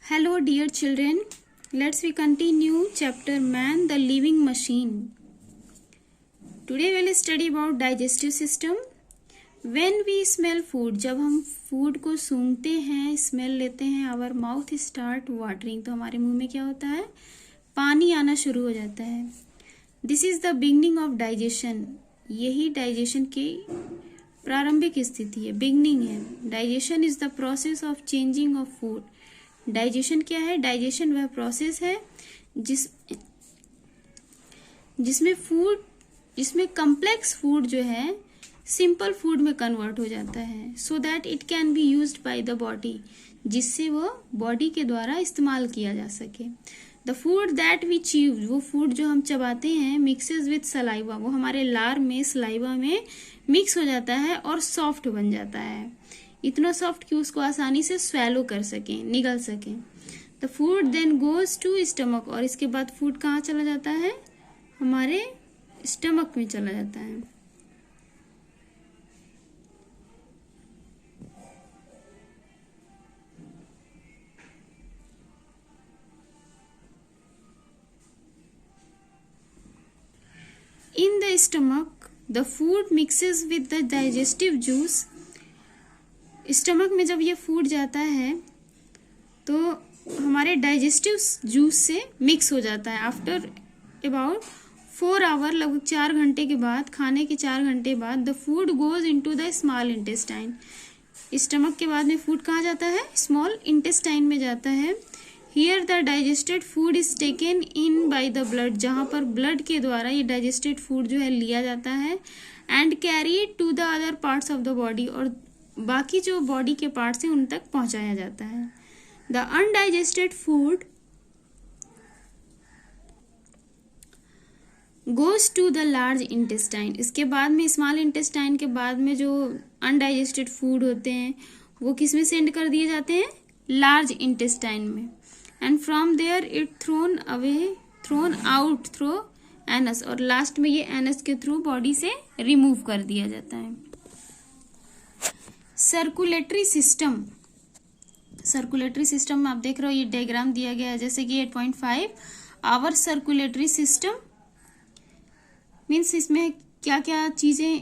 Hello dear children, we continue chapter Man the Living Machine. Today we will study about digestive system. When we smell food, जब हम food को सूंघते हैं, smell लेते हैं, our mouth start watering, तो हमारे मुंह में क्या होता है, पानी आना शुरू हो जाता है. This is the beginning of digestion. यही डाइजेशन की प्रारंभिक स्थिति है, बिगनिंग है. Digestion is the process of changing of food. Digestion क्या है? डाइजेशन वह प्रोसेस है जिसमें कम्प्लेक्स फूड जो है सिंपल फूड में कन्वर्ट हो जाता है, so that it can be used by the body, जिससे वो बॉडी के द्वारा इस्तेमाल किया जा सके. The food that we chew, वो फूड जो हम चबाते हैं, मिक्सेस विथ सलाइवा, वो हमारे लार में, सलाइवा में मिक्स हो जाता है और सॉफ्ट बन जाता है. इतना सॉफ्ट कि उसको आसानी से स्वेलो कर सकें, निगल सकें. The food then goes to stomach, और इसके बाद फूड कहाँ चला जाता है? हमारे स्टमक में चला जाता है. In the stomach, the food mixes with the digestive juice. Stomach में जब ये फूड जाता है तो हमारे डाइजेस्टिव जूस से मिक्स हो जाता है. आफ्टर अबाउट 4 आवर, लगभग 4 घंटे के बाद, खाने के 4 घंटे बाद, the food goes into the small intestine. Stomach के बाद में फूड कहाँ जाता है? स्मॉल इंटेस्टाइन में जाता है. Here the digested food is taken in by the blood, जहाँ पर ब्लड के द्वारा ये डाइजेस्टेड फूड जो है लिया जाता है, and carry to the other parts of the body, और बाकी जो बॉडी के पार्ट्स हैं उन तक पहुंचाया जाता है. The undigested food goes to the large intestine. इसके बाद में स्मॉल इंटेस्टाइन के बाद में जो अनडाइजेस्टेड फूड होते हैं वो किस में सेंड कर दिए जाते हैं? लार्ज इंटेस्टाइन में. And from there it thrown out through anus, और लास्ट में ये एनस के थ्रू बॉडी से रिमूव कर दिया जाता है. Circulatory system. सर्कुलेटरी सिस्टम में आप देख रहे हो ये डायग्राम दिया गया है, जैसे कि 8.5 आवर सर्कुलेटरी सिस्टम मीन्स इसमें क्या क्या चीजें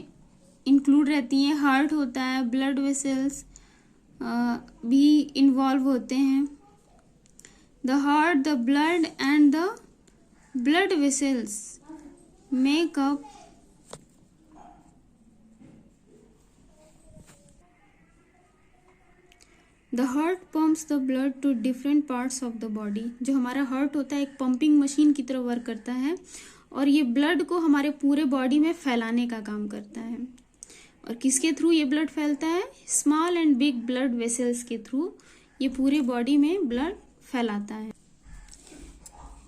इंक्लूड रहती हैं. हार्ट होता है, ब्लड वेसल्स भी इन्वॉल्व होते हैं. The heart, the blood and the blood vessels make up the heart pumps the blood to different parts of the body. जो हमारा हार्ट होता है एक पंपिंग मशीन की तरह वर्क करता है, और ये ब्लड को हमारे पूरे बॉडी में फैलाने का काम करता है. और किसके थ्रू ये ब्लड फैलता है? Small and big blood vessels के थ्रू ये पूरे बॉडी में ब्लड फैलाता है.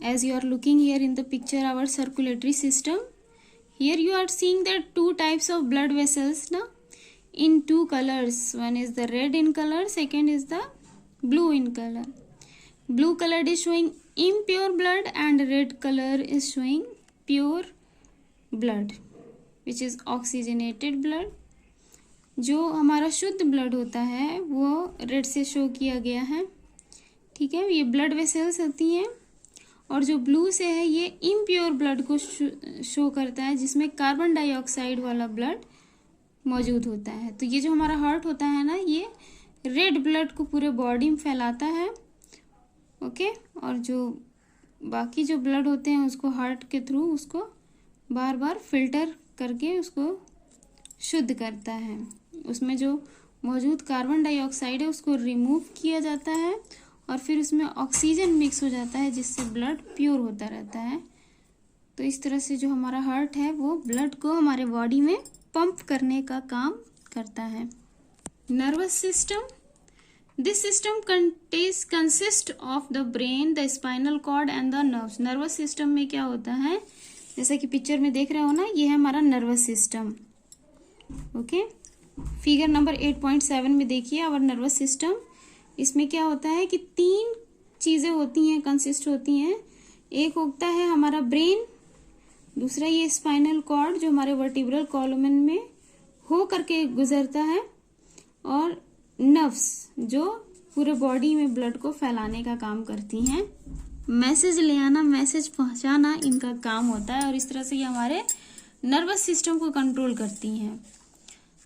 As you are looking here in the picture our circulatory system, here you are seeing that 2 types of blood vessels ना, in 2 colors. One is the red in color, second is the blue in color. Blue color is showing impure blood and red color is showing pure blood, which is oxygenated blood. जो हमारा शुद्ध blood होता है वो red से show किया गया है, ठीक है. ये ब्लड वेसल्स होती हैं, और जो ब्लू से है ये इम्प्योर ब्लड को शो करता है, जिसमें कार्बन डाइऑक्साइड वाला ब्लड मौजूद होता है. तो ये जो हमारा हार्ट होता है ना, ये रेड ब्लड को पूरे बॉडी में फैलाता है, ओके. और जो बाकी जो ब्लड होते हैं उसको हार्ट के थ्रू उसको बार बार फिल्टर करके उसको शुद्ध करता है. उसमें जो मौजूद कार्बन डाइऑक्साइड है उसको रिमूव किया जाता है, और फिर उसमें ऑक्सीजन मिक्स हो जाता है, जिससे ब्लड प्योर होता रहता है. तो इस तरह से जो हमारा हार्ट है वो ब्लड को हमारे बॉडी में पंप करने का काम करता है. Nervous system. This system consist of the brain, the spinal cord and the nerves. Nervous system में क्या होता है, जैसा कि पिक्चर में देख रहे हो ना, ये है हमारा nervous system, okay. Figure number 8.7 में देखिए आवर नर्वस सिस्टम. इसमें क्या होता है कि 3 चीजें होती हैं, कंसिस्ट होती हैं. एक होता है हमारा ब्रेन, दूसरा ये स्पाइनल कॉर्ड जो हमारे वर्टिब्रल कॉलम में हो करके गुजरता है, और नर्व्स जो पूरे बॉडी में ब्लड को फैलाने का काम करती हैं। मैसेज ले आना, मैसेज पहुंचाना इनका काम होता है और इस तरह से ये हमारे नर्वस सिस्टम को कंट्रोल करती हैं।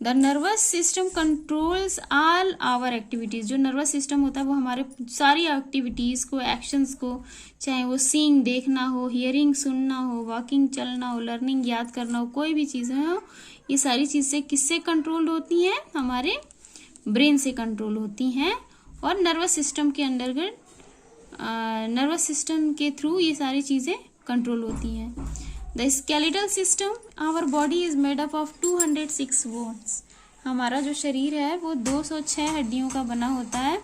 The nervous system controls all our activities. जो नर्वस सिस्टम होता है वो हमारे सारी एक्टिविटीज को, एक्शंस को, चाहे वो सीइंग देखना हो, हियरिंग सुनना हो, वॉकिंग चलना हो, लर्निंग याद करना हो, कोई भी चीजें हो, ये सारी चीजें किससे कंट्रोल होती हैं? हमारे ब्रेन से कंट्रोल होती हैं और नर्वस सिस्टम के अंतर्गत नर्वस सिस्टम के थ्रू ये सारी चीजें कंट्रोल होती हैं। The skeletal system, our body is made up of 206 bones. हमारा जो शरीर है वो 206 हड्डियों का बना होता है।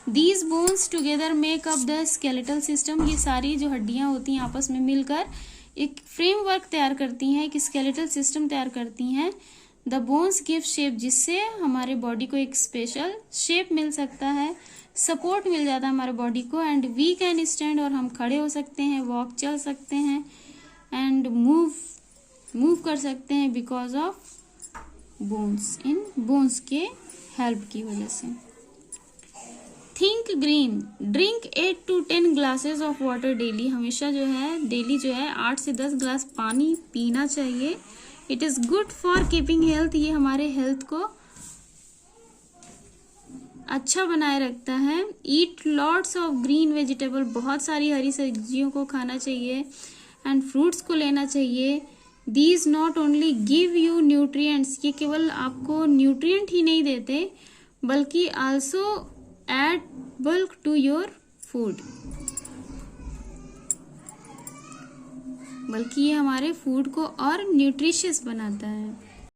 These bones together make up the skeletal system. ये सारी जो हड्डियां होती हैं आपस में मिलकर एक फ्रेमवर्क तैयार करती हैं, एक स्केलेटल सिस्टम तैयार करती हैं। द बोन्स गिव शेप, जिससे हमारे बॉडी को एक स्पेशल शेप मिल सकता है, सपोर्ट मिल जाता है हमारे बॉडी को। एंड वी कैन स्टैंड, और हम खड़े हो सकते हैं, वॉक चल सकते हैं, एंड मूव कर सकते हैं because of bones, in bones के हेल्प की वजह से। Think green, drink 8 to 10 glasses of water daily. हमेशा जो है डेली जो है 8 से 10 ग्लास पानी पीना चाहिए। It is good for keeping health, ये हमारे हेल्थ को अच्छा बनाए रखता है। ईट लॉट्स ऑफ ग्रीन वेजिटेबल, बहुत सारी हरी सब्जियों को खाना चाहिए एंड फ्रूट्स को लेना चाहिए। These not only give you nutrients, ये केवल आपको न्यूट्रिएंट ही नहीं देते बल्कि also add bulk to your food, बल्कि ये हमारे फूड को और न्यूट्रिशियस बनाता है।